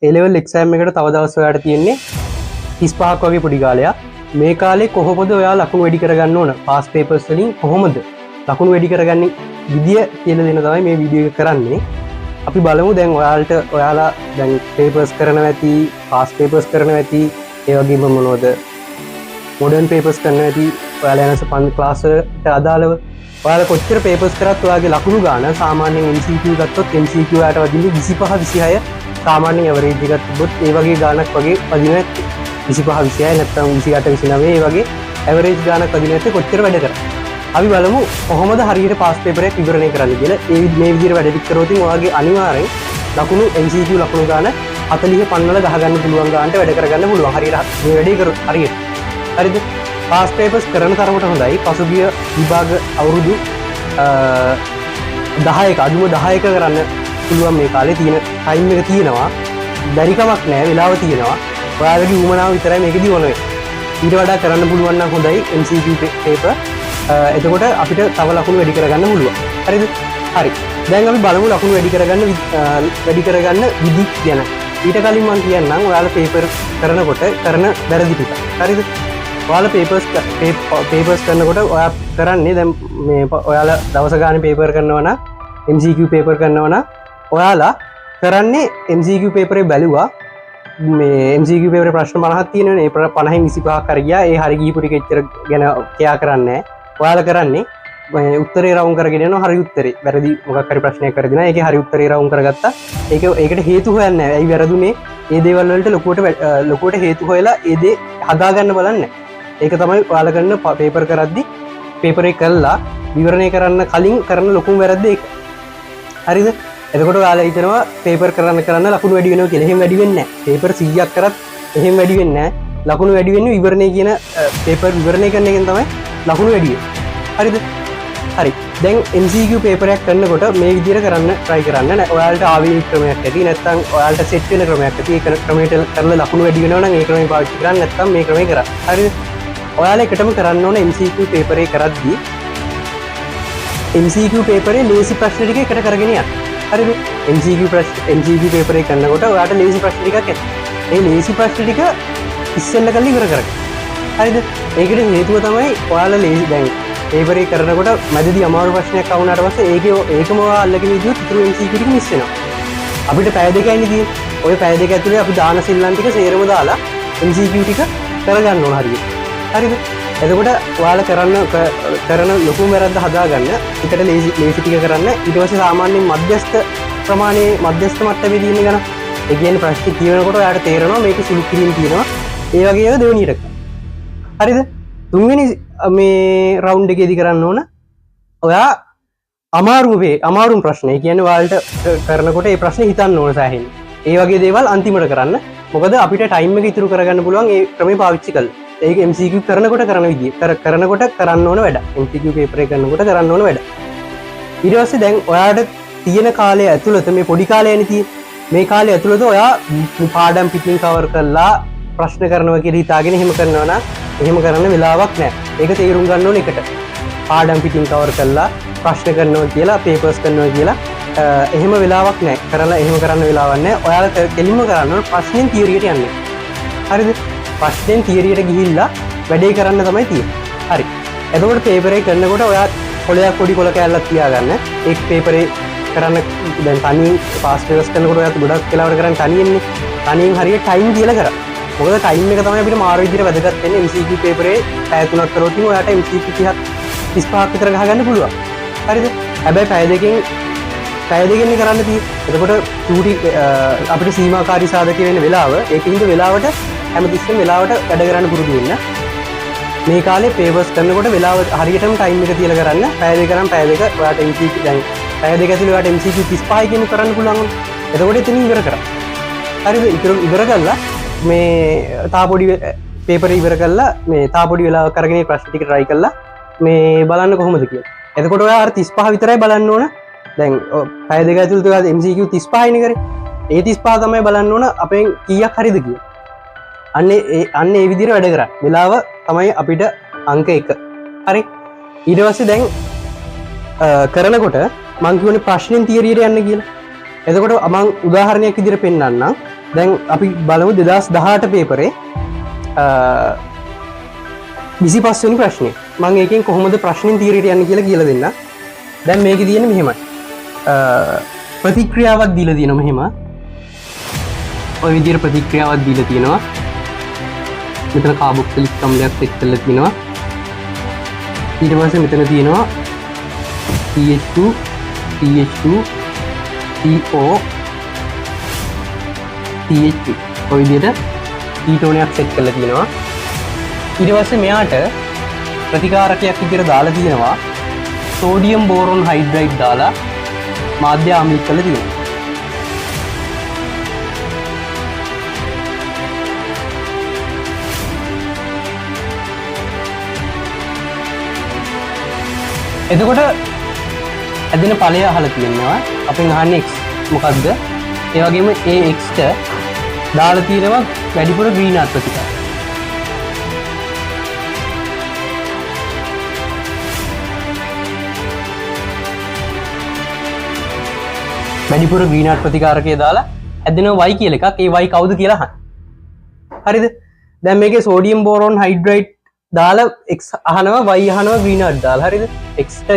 A-level exam එකට තව දවස් ඔයාලට තියෙන්නේ 35ක් වගේ පොඩි කාලයක්. මේ කාලේ කොහොමද ඔයා ලකුණු වැඩි කරගන්න ඕන? past papers වලින් කොහොමද ලකුණු වැඩි කරගන්නේ විදිය කියලා දෙන තමයි මේ වීඩියෝ එක කරන්නේ. අපි බලමු දැන් ඔයාලා දැන් papers කරනවා ඇති, past papers කරනවා ඇති, ඒ වගේම මොනවද modern papers කරනවා ඇති. ඔයාලා යන ක්ලාස් වලට අදාළව ඔයාලා කොච්චර papers කරත් ඔයාගේ ලකුණු ගාන සාමාන්‍යයෙන් MCQ ගත්තොත් MCQ වලට වදින්නේ 25 26 සාමාන්‍ය ඇවරේජ් එකක් තිබ්බොත් ඒ වගේ ගානක් වගේ වදිනවා 25 26 නැත්නම් 28 29 ඒ වගේ ඇවරේජ් ගානක් වදිනවා ඇත්තේ කොච්චර වැඩ කරා. අපි බලමු කොහොමද හරියට පාස් පේපර් එකක් විවරණය කරන්නේ කියලා. මේ විදිහට වැඩ ටික කරොත් ඔයාගේ අනිවාර්යෙන් ලකුණු MCQ ලකුණු ගාන 40 50 ගහ ගන්න පුළුවන් ගානට වැඩ කරගන්න පුළුවන්. හරියට මේ වැඩේ කරොත් හරියට. හරිද? පාස් පේපර්ස් කරන තරමට හොඳයි. පසුගිය විභාග අවුරුදු 10ක අදුම 10ක කරන්න පුළුවන්. මේ කාලේ තියෙන ටයිම් එක තියෙනවා. බැරිකමක් නැහැ, වෙලාව තියෙනවා. ඔයාලගේ උමනාව විතරයි මේකදී ඕන වෙන්නේ. ඊට වඩා කරන්න පුළුවන් නම් හොඳයි MCQ පේපර්. එතකොට අපිට තව ලකුණු වැඩි කරගන්න පුළුවන්. හරිද? හරි. දැන් අපි බලමු ලකුණු වැඩි කරගන්න විදි ගැන. ඊට කලින් මම කියන්නම් ඔයාලා පේපර් කරනකොට කරන වැරදි ටික. හරිද? ඔයාලා පේපර්ස් කරනකොට ඔයා කරන්නේ දැන් මේ ඔයාලා දවස ගානේ පේපර් කරනවා නම් MCQ පේපර් කරනවා නම් ඔයාලා කරන්නේ MCQ පේපරේ බැලුවා මේ MCQ පේපරේ ප්‍රශ්න 50ක් තියෙනවනේ. ඒ 50න් 25ක් හරි ගියා. ඒ හරි ගිහපු ටික එච්චර ගැන කියා කරන්නේ නැහැ. ඔයාලා කරන්නේ උත්තරේ රවුම් කරගෙන යනවා. හරි උත්තරේ වැරදි මොකක් හරි ප්‍රශ්නයක් කරගෙන ඒකේ හරි උත්තරේ රවුම් කරගත්තා. ඒකට හේතු හොයන්නේ නැහැ. ඇයි වැරදුනේ? ඒ දේවල් වලට ලොකුවට හේතු හොයලා ඒ දේ හදාගන්න බලන්නේ. ඒක තමයි ඔයාලා කරන පේපර් කරද්දි පේපර් එක කළා විවරණය කරන්න කලින් කරන ලොකුම වැරද්ද ඒක. හරිද? එතකොට ඔයාලා හිතනවා පේපර් කරන්න ලකුණු වැඩි වෙනවා කියලා. එහෙම වැඩි වෙන්නේ නැහැ. පේපර් 100ක් කරත් එහෙම වැඩි වෙන්නේ නැහැ. ලකුණු වැඩි වෙන්නේ විවරණය කියන පේපර් විවරණය කරන එකෙන් තමයි ලකුණු වැඩි වෙන්නේ. හරිද? හරි. දැන් MCQ පේපර් එකක් කරනකොට මේ විදිහට කරන්න try කරන්න. ඔයාලට ආවේනික ක්‍රමයක් ඇති නැත්නම් ඔයාලට සෙට් වෙන ක්‍රමයක් ඇති. ඒ ක්‍රමයට කරලා ලකුණු වැඩි වෙනවා නම් ඒ ක්‍රමය පාවිච්චි කරන්න නැත්නම් මේ ක්‍රමය කරා. හරිද? ඔයාලා එකටම කරන්න ඕන MCQ පේපර් එක කරද්දී MCQ පේපරේ ලේසි ප්‍රශ්න ටික එකට කරගෙන යන්න. හරිද? MCQ පේපර් එක කරනකොට ඔයාලට ලේසි ප්‍රශ්න ටිකක් ඇති. ඒ ලේසි ප්‍රශ්න ටික ඉස්සෙල්ලා කරලා ඉවර කරගන්න. හරිද? ඒකට හේතුව තමයි ඔයාලා ලේසි දැන් පේපර් එක කරනකොට මැදදී අමාරු ප්‍රශ්නයක් ආවුනාට පස්සේ ඒකම ඔයා අල්ලගෙන ඉදියොත් ඉතුරු MCQ ටික මිස් වෙනවා. අපිට පැය දෙකයි තියෙන්නේ. ওই පැය දෙක ඇතුලේ අපි දාන සිල්ලන් ටික සේරම දාලා MCQ ටික කරගන්න ඕන හරියට. හරිද? එතකොට ඔයාලා කරන ලොකුම වැරද්ද හදාගන්න එකට ලේසි ටික කරන්න. ඊට පස්සේ සාමාන්‍යයෙන් මධ්‍යස්ථ ප්‍රමාණයේ මධ්‍යස්ථ මට්ටමේ තියෙන ගණන්. ඒ කියන්නේ ප්‍රශ්න කියනකොට ඔයාලට තේරෙනවා මේක සුළු කිරීම තියෙනවා. ඒ වගේ ඒවා දෙවෙනියට. හරිද? තුන්වෙනි මේ රවුන්ඩ් එකේදී කරන්න ඕන ඔයා අමාරුම ප්‍රශ්න. ඒ කියන්නේ ඔයාලට කරනකොට ඒ ප්‍රශ්නේ හිතන්න ඕන සෑහෙන්න. ඒ වගේ දේවල් අන්තිමට කරන්න. මොකද අපිට ටයිම් එක ඉතුරු කරගන්න පුළුවන් ඒ ක්‍රමේ පාවිච්චි කළා. ඒක MCQ කරනකොට කරන විදිය කරනකොට කරන්න ඕන වැඩ. MCQ පේපර් එක කරනකොට කරන්න ඕන වැඩ. ඊට පස්සේ දැන් ඔයාලට තියෙන කාලය ඇතුළත මේ පොඩි කාලයනේ තියෙන්නේ. මේ කාලය ඇතුළත ඔයා පාඩම් පිටින් කවර් කරලා ප්‍රශ්න කරනවා කියලා හිතාගෙන එහෙම කරනවා නම් එහෙම කරන්න වෙලාවක් නැහැ. ඒක තේරුම් ගන්න ඕන එකට. පාඩම් පිටින් කවර් කරලා ප්‍රශ්න කරනවා කියලා පේපර්ස් කරනවා කියලා එහෙම වෙලාවක් නැහැ. එහෙම කරන්න වෙලාවක් නැහැ. ඔයාලා කෙලින්ම කරන්න ඕන ප්‍රශ්නෙන් තියරියට යන්න. හරිද? ප්‍රශ්නෙන් තියරියට ගිහිල්ලා වැඩේ කරන්න තමයි තියෙන්නේ. හරි. එතකොට පේපර් එක කරනකොට ඔයා කොලයක් පොඩි කොල කෑල්ලක් තියාගන්න. ඒක පේපරේ කරන්න දැන් තනියෙන් පාස් පේපර්ස් කරනකොට ඔයාත් ගොඩක් වෙලාවට කරන්නේ තනියෙන්නේ. තනියෙන් හරියට ටයිම් දීලා කරා. මොකද ටයිම් එක තමයි අපිට මාරු විදිහට වැදගත් වෙන්නේ. MCQ පේපරේ පැය 3ක් කරොත් ඔයාට MCQ 30ක් 35ක් විතර ගහගන්න පුළුවන්. හරිද? හැබැයි පැය දෙකෙන් කරන්න තියෙන්නේ. එතකොට චූටි අපිට සීමාකාරී සාධක වෙන වෙලාව ඒකින්ද වෙලාවට හැමතිස්සෙම වෙලාවට වැඩ කරන්න පුරුදු වෙන්න. මේ කාලේ පේපර්ස් කරනකොට වෙලාව හරියටම ටයිම් එක තියලා කරන්න. පැය දෙක නම් පැය දෙක ඔයාට MCQ දැන් පැය දෙක ඇතුළේ ඔයාට MCQ 35 කියන කරන්න පුළුවන්. එතකොට එතනින් ඉවර කරා. හරිද? ඉවර කළා මේ තාපොඩි පේපර් ඉවර කළා මේ තාපොඩි වෙලාව කරගෙන ප්‍රශ්න ටික try කළා මේ බලන්න කොහොමද කියලා. එතකොට ඔයා අර 35 විතරයි බලන්න ඕන. දැන් පැය දෙක ඇතුළත ඔයා MCQ 35 නේ කරේ. ඒ 35 තමයි බලන්න ඕන අපෙන් කීයක් හරිද කියලා. අන්න ඒ විදිහට වැඩ කරා. වෙලාව තමයි අපිට අංක 1. හරි. ඊට පස්සේ දැන් කරනකොට මම කියවනේ ප්‍රශ්නෙන් තියරියට යන්න කියලා. එතකොට මම උදාහරණයක් විදිහට පෙන්නන්නම්. දැන් අපි බලමු 2018 පේපරේ 25 වෙනි ප්‍රශ්නේ. මම ඒකෙන් කොහොමද ප්‍රශ්නෙන් තීරයට යන්නේ කියලා දෙන්න. දැන් මේකේ තියෙන්නේ මෙහෙමයි. ප්‍රතික්‍රියාවක් දීලා තියෙනවා මෙහෙම. ඔය විදිහට ප්‍රතික්‍රියාවක් දීලා තියෙනවා. මෙතන කාබොක්සිලික් අම්ලයක් සෙට් කරලා තියෙනවා. ඊට පස්සේ මෙතන තියෙනවා CH2 CH2 CO CH3. ඔය විදිහට කීටෝනයක් සෙට් කරලා තියෙනවා. ඊට පස්සේ මෙයාට ප්‍රතිකාරකයක් විදිහට දාලා තියෙනවා සෝඩියම් බෝරොන් හයිඩ්‍රයිඩ් දාලා මාධ්‍ය ආම්ලික කරලා තියෙනවා. එතකොට ඇදෙන ඵලය අහලා තියෙනවා. අපෙන් අහන්නේ x මොකද්ද? ඒ වගේම ඒ x ට දාලා තියෙනවා වැඩිපුර ග්‍රීන්හාර්ට් ප්‍රතිකාර. වැඩිපුර ග්‍රීන්හාර්ට් ප්‍රතිකාරකයේ දාලා ඇදෙනවා y කියලා එකක්. ඒ y කවුද කියලා අහන්න. හරිද? දැන් මේකේ සෝඩියම් බෝරොන් හයිඩ්‍රයිඩ් දාලා x අහනවා y අහනවා ග්‍රීන්හාර්ට් දාලා. හරිද? x ට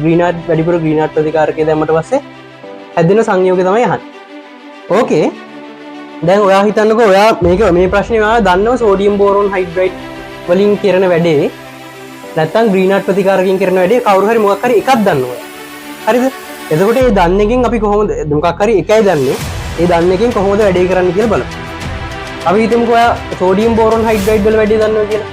ග්‍රීන්හාර්ට් වැඩිපුර ග්‍රීන්හාර්ට් ප්‍රතිකාරකයේ දැම්මට පස්සේ හැදෙන සංයෝගය තමයි අහන්නේ. ඕකේ. දැන් ඔයා හිතන්නකෝ ඔයා මේ ප්‍රශ්නේ ඔයා දන්නව සෝඩියම් බෝරොන් හයිඩ්‍රයිඩ් වලින් කරන වැඩේ නැත්තම් ග්‍රීන්හාර්ට් ප්‍රතිකාරකයෙන් කරන වැඩේ කවුරු හරි මොකක් හරි එකක් දන්නවා. හරිද? එතකොට මේ දන්න එකෙන් අපි කොහොමද මොකක් හරි එකයි දන්නේ. ඒ දන්න එකෙන් කොහොමද වැඩේ කරන්න කියලා බලමු. අපි හිතමුකෝ ඔයා සෝඩියම් බෝරොන් හයිඩ්‍රයිඩ් වල වැඩේ දන්නවා කියලා.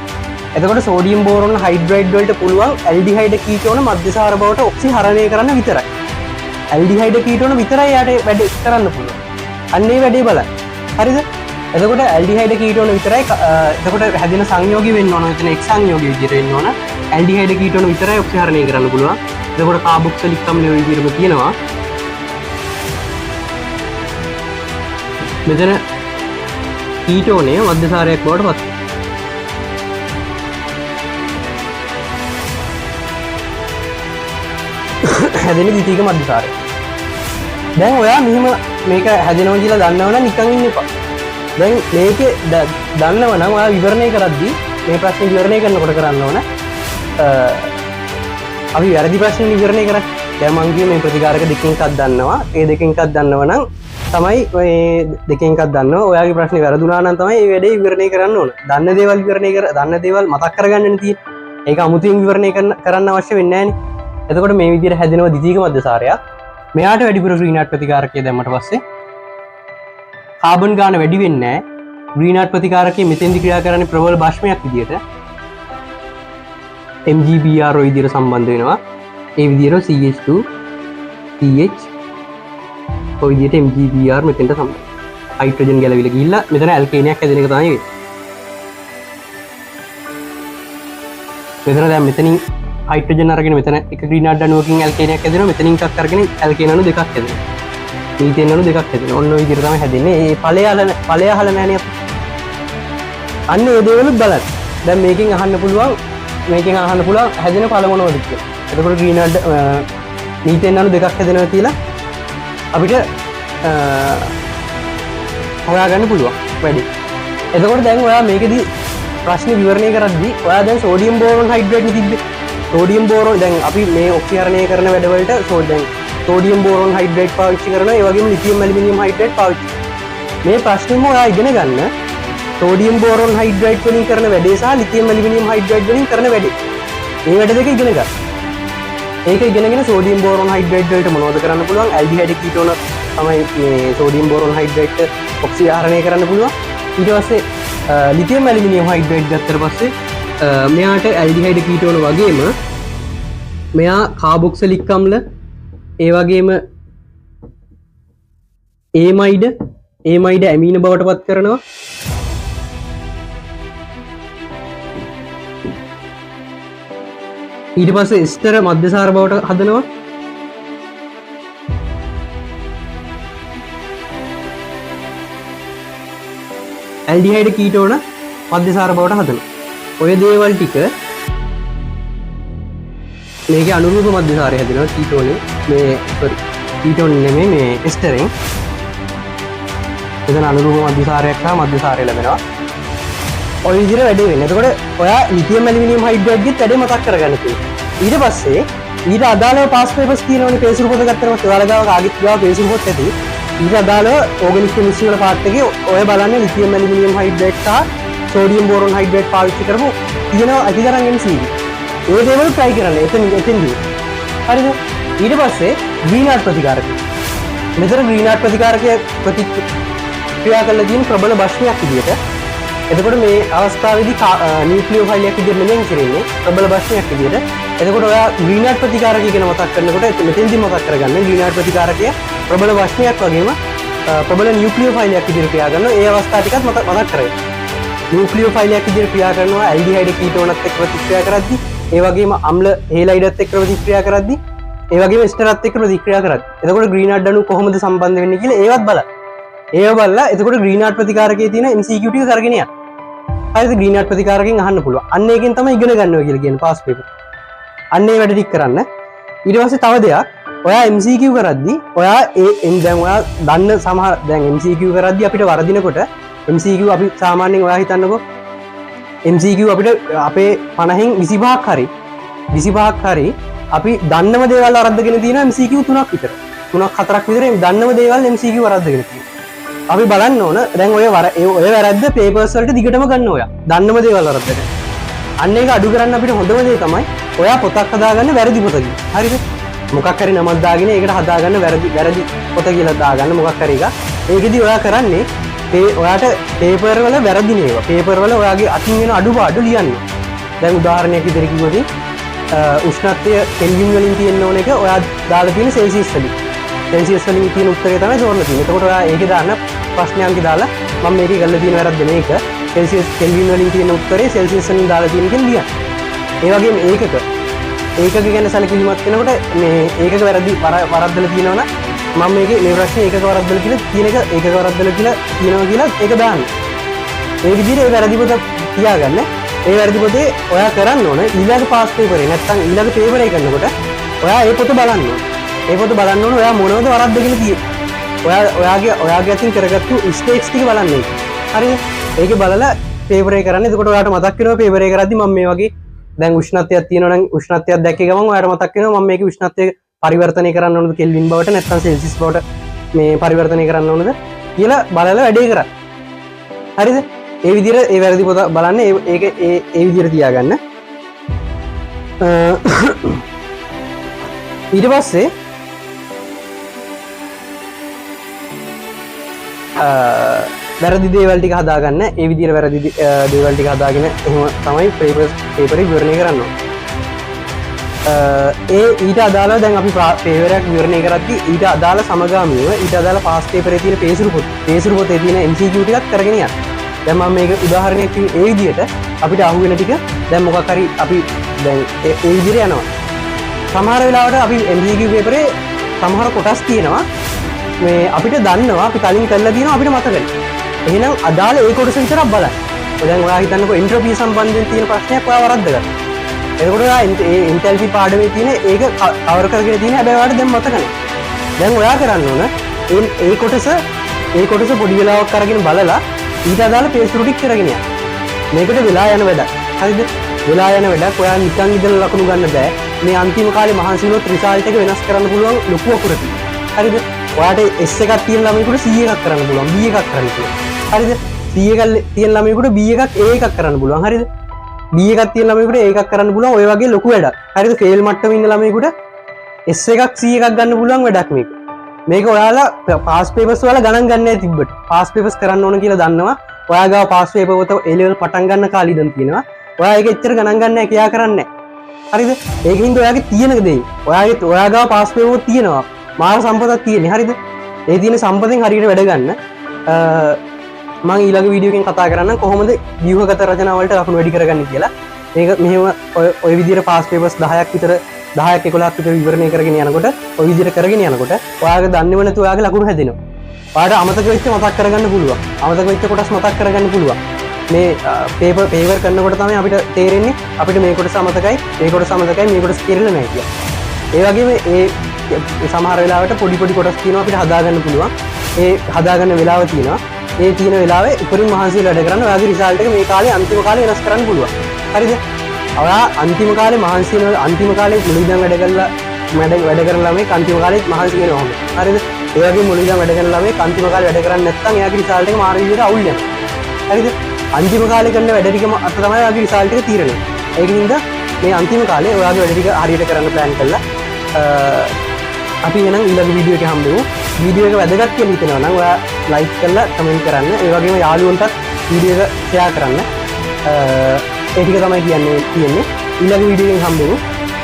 එතකොට සෝඩියම් බෝරොන් හයිඩ්‍රයිඩ් වලට පුළුවන් ඇල්ඩිහයිඩ් කීටෝන මධ්‍යසාර බවට ඔක්සිහරණය කරන්න විතරයි. ඇල්ඩිහයිඩ් කීටෝන විතරයි යාට වැඩ කරන්න පුළුවන්. අන්න ඒ වැඩේ බලන්න. හරිද? එතකොට ඇල්ඩිහයිඩ් කීටෝන විතරයි එතකොට හැදෙන සංයෝගය වෙන්න ඕන. එතන එක් සංයෝගය විදිහට වෙන්න ඕන. ඇල්ඩිහයිඩ් කීටෝන විතරයි ඔක්සිහරණය කරන්න පුළුවන්. එතකොට කාබොක්සිලික් අම්ලය ඔය විදිහටම තියෙනවා. මෙතන කීටෝනය මධ්‍යසාරයක් බවට පත් වෙනවා. හැදෙන ද්විතීයික මධ්‍යසාරය. දැන් ඔයා මෙහෙම මේක හැදෙනවා කියලා දන්නවනම් නිකන් ඉන්න එපා. දැන් මේකේ දන්නවනම් ඔයා විවරණය කරද්දී මේ ප්‍රශ්නේ විවරණය කරනකොට කරන්න ඕන අපි වැරදි ප්‍රශ්න විවරණය කරා. දැන් මම කිව්වේ මේ ප්‍රතිකාරක දෙකෙන් එකක් දන්නවා. ඒ දෙකෙන් එකක් දන්නවනම් තමයි ඔය දෙකෙන් එකක් දන්නවා. ඔයාගේ ප්‍රශ්නේ වැරදුනා නම් තමයි මේ වැඩේ විවරණය කරන්න ඕන. දන්න දේවල් විවරණය කර දන්න දේවල් මතක් කරගන්නනේ තියෙන්නේ. ඒක අමුතුවෙන් විවරණය කරන්න අවශ්‍ය වෙන්නේ නැහනේ. එතකොට මේ විදිහට හැදෙනවා ද්විතීයික මධ්‍යසාරයක්. මෙයාට වැඩිපුර ග්‍රීන්හාර්ට් ප්‍රතිකාරකය දැම්මට පස්සේ කාබන් ගාන වැඩි වෙන්නේ නැහැ. ග්‍රීන්හාර්ට් ප්‍රතිකාරකයේ මෙතෙන්දි ක්‍රියා කරන්නේ ප්‍රබල භාෂ්මයක් විදිහට. MgBr ඔය විදිහට සම්බන්ධ වෙනවා. ඒ විදිහට CH2 CH ඔය විදිහට MgBr මෙතෙන්ට සම්බන්ධ. හයිඩ්‍රජන් ගැලවිලා ගිහිල්ලා මෙතන ඇල්කේනයක් හැදෙන එක තමයි වෙන්නේ. මෙතන දැන් මෙතනින් හයිඩ්‍රජන් අරගෙන මෙතන එක ග්‍රීන්හාර්ට් අණුවකින් ඇල්කේනයක් හැදෙනවා. මෙතනින් එකක් අරගෙන ඇල්කේන අණු දෙකක් හැදෙනවා. මීතේන් අණු දෙකක් හැදෙනවා. ඔන්න ඔය විදිහට තමයි හැදෙන්නේ. මේ ඵලය අහලා නැහනේ අපි. අන්න ඒ දේවලුත් බලන්න. දැන් මේකෙන් අහන්න පුළුවන් හැදෙන ඵල මොනවද කියලා. එතකොට ග්‍රීන්හාර්ට් මීතේන් අණු දෙකක් හැදෙනවා කියලා අපිට හොයාගන්න පුළුවන් වැඩි. එතකොට දැන් ඔයා මේකෙදි ප්‍රශ්නේ විවරණය කරද්දී ඔයා දැන් සෝඩියම් බෝරොන් හයිඩ්‍රයිඩ් නේ තිබ්බේ. සෝඩියම් බෝරොන් දැන් අපි මේ ඔක්සිහරණය කරන වැඩවලට සෝඩියම් බෝරොන් හයිඩ්‍රයිඩ් පාවිච්චි කරනවා. ඒ වගේම ලිතියම් ඇලුමිනියම් හයිඩ්‍රයිඩ් පාවිච්චි. මේ ප්‍රශ්නේම ඔයා ඉගෙන ගන්න සෝඩියම් බෝරොන් හයිඩ්‍රයිඩ් වලින් කරන වැඩේ සහ ලිතියම් ඇලුමිනියම් හයිඩ්‍රයිඩ් වලින් කරන වැඩේ. මේ වැඩ දෙක ඉගෙන ගන්න. ඒක ඉගෙනගෙන සෝඩියම් බෝරොන් හයිඩ්‍රයිඩ් වලට මොනවද කරන්න පුළුවන්? ඇල්ඩිහයිඩ් කීටෝන තමයි මේ සෝඩියම් බෝරොන් හයිඩ්‍රයිඩ් ඔක්සිහරණය කරන්න පුළුවන්. ඊට පස්සේ ලිතියම් ඇලුමිනියම් හයිඩ්‍රයිඩ් ගත්තට පස්සේ මෙයාට ඇල්ඩිහයිඩ් කීටෝන වගේම මෙයා කාබොක්සිලික් අම්ල ඒ වගේම ඒමයිඩ් ඇමීන බවට පත් කරනවා. ඊට පස්සේ එස්ටර මධ්‍යසාර බවට හදනවා. ඇල්ඩිහයිඩ් කීටෝන මධ්‍යසාර බවට හදනවා. ඔය දේවල් ටික මේකේ අනුරූප මධ්‍යසාරය හැදෙනවා කීටෝනේ. මේ කීටෝන් නෙමෙයි මේ එස්ටරෙන්. එතන අනුරූප මධ්‍යසාරයක් සහ මධ්‍යසාරය ලැබෙනවා. ඔය විදිහට වැඩේ වෙන්නේ. එතකොට ඔයා ලිතියම් ඇලුමිනියම් හයිඩ්‍රයිඩ් ගෙත් වැඩේ මතක් කරගන්න තියෙනවා. ඊට පස්සේ ඊට අදාළව පාස් පේපර්ස් තියෙනවනේ පේසුරු පොත ගත්තම ඔයාලා ගාව කාගෙත් ගාව පේසුරු පොත් ඇති. ඊට අදාළව ඕගනික් කෙමිස්ට්‍රි වල පාර්ට් එකේ ඔය බලන්නේ ලිතියම් ඇලුමිනියම් හයිඩ්‍රයිඩ් සහ සෝඩියම් බෝරෝන් හයිඩ්‍රයිඩ් පාවිච්චි කරපු තියෙනවා අතිතරම් MCQ. ඒ දේවල් try කරන්න. එතෙන්දී. හරිද? ඊට පස්සේ ග්‍රීන්හාර්ට් ප්‍රතිකාරකය. මෙතන ග්‍රීන්හාර්ට් ප්‍රතිකාරකය ක්‍රියා කරලා තියෙන ප්‍රබල භස්මයක් විදියට. එතකොට මේ අවස්ථාවේදී නියුක්ලියෝෆයිල් එකක් විදියට නෙමෙයි කරන්නේ ප්‍රබල භස්මයක් විදියට. එතකොට ඔයා ග්‍රීන්හාර්ට් ප්‍රතිකාරකය කියන මතක් කරනකොට මෙතෙන්දී මතක් කරගන්න ග්‍රීන්හාර්ට් ප්‍රතිකාරකය ප්‍රබල භස්මයක් වගේම ප්‍රබල නියුක්ලියෝෆයිල් එකක් විදියට ක්‍රියා කරනවා. ඒ අවස්ථා ටිකත් මතක් කරගන්න. නියුක්ලියෝෆයිල් එකක් විදියට ක්‍රියා කරනවා ඇල්ඩිහයිඩ් කීටෝනත් එක්ක ප්‍රතික්‍රියා කරද්දී, ඒ වගේම අම්ල හේලයිඩත් එක්ක ප්‍රතික්‍රියා කරද්දී, ඒ වගේම ස්ටරත් එක්ක ප්‍රතික්‍රියා කරද්දී. එතකොට ග්‍රීන්හාර්ට් අණු කොහොමද සම්බන්ධ වෙන්නේ කියලා ඒවත් බලන්න. ඒව බලලා එතකොට ග්‍රීන්හාර්ට් ප්‍රතිකාරකයේ තියෙන MCQ ටික කරගෙන යන්න. හරිද? ග්‍රීන්හාර්ට් ප්‍රතිකාරකයෙන් අහන්න පුළුවන්. අන්න ඒකෙන් තමයි ඉගෙන ගන්නවා කියලා කියන්නේ පාස් පේපර්. අන්න ඒ වැඩ ටික කරන්න. ඊට පස්සේ තව දෙයක්, ඔයා MCQ කරද්දී ඔයා දැන් ඔයා දන්න සමහර දැන් MCQ කරද්දී අපිට වරදිනකොට MCQ අපි සාමාන්‍යයෙන් ඔයා හිතන්නකෝ MCQ අපිට අපේ 50න් 25ක් හරි අපි දන්නම දේවල් වරද්දගෙන තියෙනවා MCQ 3ක් විතර. 3ක් 4ක් විතර දන්නම දේවල් MCQ වරද්දගෙන තියෙනවා. අපි බලන්න ඕන දැන් ඔය වැරද්ද පේපර්ස් වලට දිගටම ගන්න ඔයා. දන්නම දේවල් වරද්දගෙන. අන්න ඒක අඩු කරන්න අපිට හොඳම දේ තමයි ඔයා පොතක් හදාගන්න වැරදි පොතකින්. හරිද? මොකක් හරි නමක් දාගෙන ඒකට හදාගන්න වැරදි පොත කියලා දාගන්න මොකක් හරි එකක්. ඒකෙදි ඔයා කරන්නේ ඔයාට පේපර් වල වැරදි නේවා. පේපර් වල ඔයාගේ අතින් වෙන අඩුපාඩු ලියන්න. දැන් උදාහරණයක් විදිහට කිව්වොත් උෂ්ණත්වය කෙල්වින් වලින් තියෙන්න ඕන එක ඔයා දාලා තියෙන සෙල්සියස් වලින්. සෙල්සියස් වලින් තියෙන උත්තරය තමයි තෝරලා තියෙන්නේ. එතකොට ඔයා ඒකේ දාන්න ප්‍රශ්නයන්ක දාලා මම මේකේ කරලා තියෙන වැරද්ද මේක. සෙල්සියස් කෙල්වින් වලින් තියෙන උත්තරේ සෙල්සියස් වලින් දාලා තියෙන කියලා ලියන්න. ඒ වගේම ඒකක ගැන සැලකිලිමත් වෙනකොට මේ ඒකක වැරදි වරද්දලා තියෙනවනම් මම මේ ප්‍රශ්නේ ඒකක වරද්දලා කියලා තියෙන එක ඒකක වරද්දලා කියලා කියනවා කියලා ඒක දාන්න. ඒ විදිහට ඒ වැරදි පොත තියාගන්න. ඒ වැරදි පොතේ ඔයා කරන්න ඕන ඊළඟ පාස් පේපරේ නැත්නම් ඊළඟ පේපරේ කරනකොට ඔයා ඒ පොත බලන්න ඕන. ඒ පොත බලන්න ඕන ඔයා මොනවද වරද්දගෙන තියෙන්නේ. ඔයාගේ අතින් කරගත්තු මිස්ටේක්ස් ටික බලන්න ඕන. හරිද? ඒකේ බලලා පේපරේ කරන්න. එතකොට ඔයාට මතක් වෙනවා පේපරේ කරද්දි මම මේ වගේ දැන් උෂ්ණත්වයක් තියෙනවා නම් උෂ්ණත්වයක් දැක්කේ ගමන් ඔයාට මතක් වෙනවා මම මේකේ උෂ්ණත්වය පරිවර්තනය කරන්න ඕනද කෙල්වින් බවට නැත්නම් සෙල්සියස් බවට මේ පරිවර්තනය කරන්න ඕනද කියලා බලලා වැඩේ කරන්න. හරිද? ඒ විදිහට ඒ වැරදි පොත බලන්න ඒක ඒ විදිහට තියාගන්න. ඊට පස්සේ වැරදි දේවල් ටික හදාගන්න. ඒ විදිහට වැරදි දේවල් ටික හදාගෙන එහෙම තමයි පේපරේ විවරණය කරන්න ඕනේ. ඊට අදාළව දැන් අපි පේපරයක් විවරණය කරද්දී ඊට අදාළ සමගාමීව ඊට අදාළ පාස් පේපරේ තියෙන පේසුරු පොතේ තියෙන MCQ ටිකක් කරගෙන යන්න. දැන් මම මේක උදාහරණයක් කිව්වේ ඒ විදිහට අපිට අහුවෙන ටික දැන් මොකක් හරි අපි දැන් ඒ විදිහට යනවා. සමහර වෙලාවට අපි MCQ පේපරේ සමහර කොටස් තියෙනවා මේ අපිට දන්නවා අපි කලින් කරලා තියෙනවා අපිට මතකයි. එහෙනම් අදාළ ඒ කොටස විතරක් බලන්න. දැන් ඔයා හිතන්නකෝ එන්ට්‍රොපි සම්බන්ධයෙන් තියෙන ප්‍රශ්නයක් ඔයා වරද්දගන්න. එතකොට ඔයා ඒ එන්තැල්පි පාඩමේ තියෙන ඒක කවර් කරගෙන තියෙන හැබැයි ඔයාලට දැන් මතක නැහැ. දැන් ඔයා කරන්න ඕන ඒ කොටස පොඩි වෙලාවක් අරගෙන බලලා ඊට අදාළ පේස්ටරු ටික කරගෙන යන්න. මේකට වෙලා යන වැඩක්. හරිද? වෙලා යන වැඩක් ඔයා නිකන් ඉඳලා ලකුණු ගන්න බෑ. මේ අන්තිම කාලේ මහන්සි වුණොත් රිසල්ට් එක වෙනස් කරන්න පුළුවන් ලොකු අකුරක්. හරිද? ඔයාට S එකක් තියෙන ළමයෙකුට C එකක් කරන්න පුළුවන්, B එකක් කරන්න පුළුවන්. හරිද? C එකක් තියෙන ළමයෙකුට B එකක් A එකක් කරන්න පුළුවන්. හරිද? B එකක් තියෙන ළමයෙකුට A එකක් කරන්න පුළුවන්. ඔය වගේ ලොකු වැඩක්. හරිද? ෆේල් මට්ටමේ ඉන්න ළමයෙකුට S එකක් C එකක් ගන්න පුළුවන් වැඩක් මේක. මේක ඔයාලා පාස් පේපර්ස් වල ගණන් ගන්න නැහැ තිබ්බට. පාස් පේපර්ස් කරන්න ඕන කියලා දන්නවා. ඔයා ගාව පාස් පේපර් වලට A level පටන් ගන්න කාලේ ඉඳන් තියෙනවා. ඔයා ඒක එච්චර ගණන් ගන්න නැහැ කියා කරන්නේ නැහැ. හරිද? ඒකින්ද ඔයාගේ තියෙන දේ. ඔයා ගාව පාස් පේපර් තියෙනවා. මාර සම්පතක් තියෙන්නේ. හරිද? ඒ තියෙන සම්පතෙන් හරියට වැඩ ගන්න. මම ඊළඟ වීඩියෝ එකෙන් කතා කරන්නම් කොහොමද ව්‍යුහගත රචනා වලට ලකුණු වැඩි කරගන්නේ කියලා. මේක මෙහෙම ඔය විදිහට පාස් පේපර්ස් 10ක් විතර 10ක් 11ක් විතර විවරණය කරගෙන යනකොට ඔය විදිහට කරගෙන යනකොට ඔයාගේ දන්නේම නැතුව ඔයාගේ ලකුණු හැදෙනවා. ඔයාට අමතක වෙච්ච මතක් කරගන්න පුළුවන්. අමතක වෙච්ච කොටස් මතක් කරගන්න පුළුවන්. මේ පේපර් කරනකොට තමයි අපිට තේරෙන්නේ අපිට මේ කොටස අමතකයි, මේ කොටස අමතකයි, මේ කොටස තේරෙන්නේ නැහැ කියලා. ඒ වගේම ඒ සමහර වෙලාවට පොඩි කොටස් තියෙනවා අපිට හදාගන්න පුළුවන්. ඒ හදාගන්න වෙලාව තියෙනවා. ඒ තියෙන වෙලාවේ උපරිම මහන්සියලා වැඩ කරන්න ඔයාගේ රිසල්ට් එක මේ කාලේ අන්තිම කාලේ වෙනස් කරන්න පුළුවන්. හරිද? ඔයා අන්තිම කාලේ මහන්සි වෙන අන්තිම කාලේ මුලින් ඉඳන් වැඩ කරන ළමයි අන්තිම කාලේ මහන්සි වෙනවා. හරිද? ඒ වගේ මුලින් ඉඳන් වැඩ කරන ළමයි අන්තිම කාලේ වැඩ කරන්නේ නැත්නම් එයාගේ රිසල්ට් එක මාර විදිහට අවුල් යනවා. හරිද? අන්තිම කාලේ කරන වැඩ ටිකම අත තමයි ඔයාගේ රිසල්ට් එක තීරණය. ඒකින්ද මේ අන්තිම කාලේ ඔයාගේ වැඩ ටික හරියට කරන්න ප්ලෑන් කරලා අපි එනම් ඊළඟ වීඩියෝ එකේ හම්බෙමු. වීඩියෝ එක වැදගත් කියලා හිතෙනවා නම් ඔයා ලයික් කරලා කමෙන්ට් කරන්න. ඒ වගේම යාළුවන්ටත් වීඩියෝ එක ෂෙයා කරන්න. ඒ ටික තමයි තියෙන්නේ. ඊළඟ වීඩියෝ එකෙන් හම්බෙමු.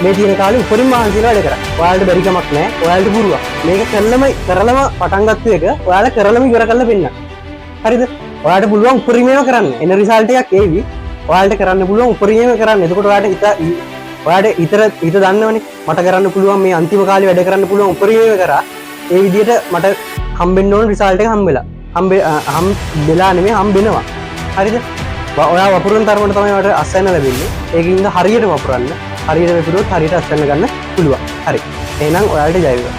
මේ තියෙන කාලේ උපරිම මහන්සියලා වැඩ කරා. ඔයාලට බැරි කමක් නැහැ. ඔයාලට පුරුවක්. මේක කරලම පටන් ගත්ත එක ඔයාලා කරලම ඉවර කරලා පෙන්නන්න. හරිද? ඔයාලට පුළුවන් උපරිමයම කරන්න. එන රිසල්ට් එකක් ඒවි. ඔයාලට කරන්න පුළුවන් උපරිමයම කරන්න. එතකොට ඔයාලට හිත දන්නවනේ මට කරන්න පුළුවන් මේ අන්තිම කාලේ වැඩ කරන්න පුළුවන් උපරිමයම කරා. ඒ විදිහට මට හම්බෙන්න ඕන රිසල්ට් එක හම්බෙලා නෙමෙයි හම්බෙනවා. හරිද? ඔයා වපුරන තරමට තමයි ඔයාලට අස්වැන්න ලැබෙන්නේ. ඒකින්ද හරියට වපුරන්න. හරියට වපුරුවොත් හරියට අස්වැන්න ගන්න පුළුවන්. හරි. එහෙනම් ඔයාලට ජය වේවා.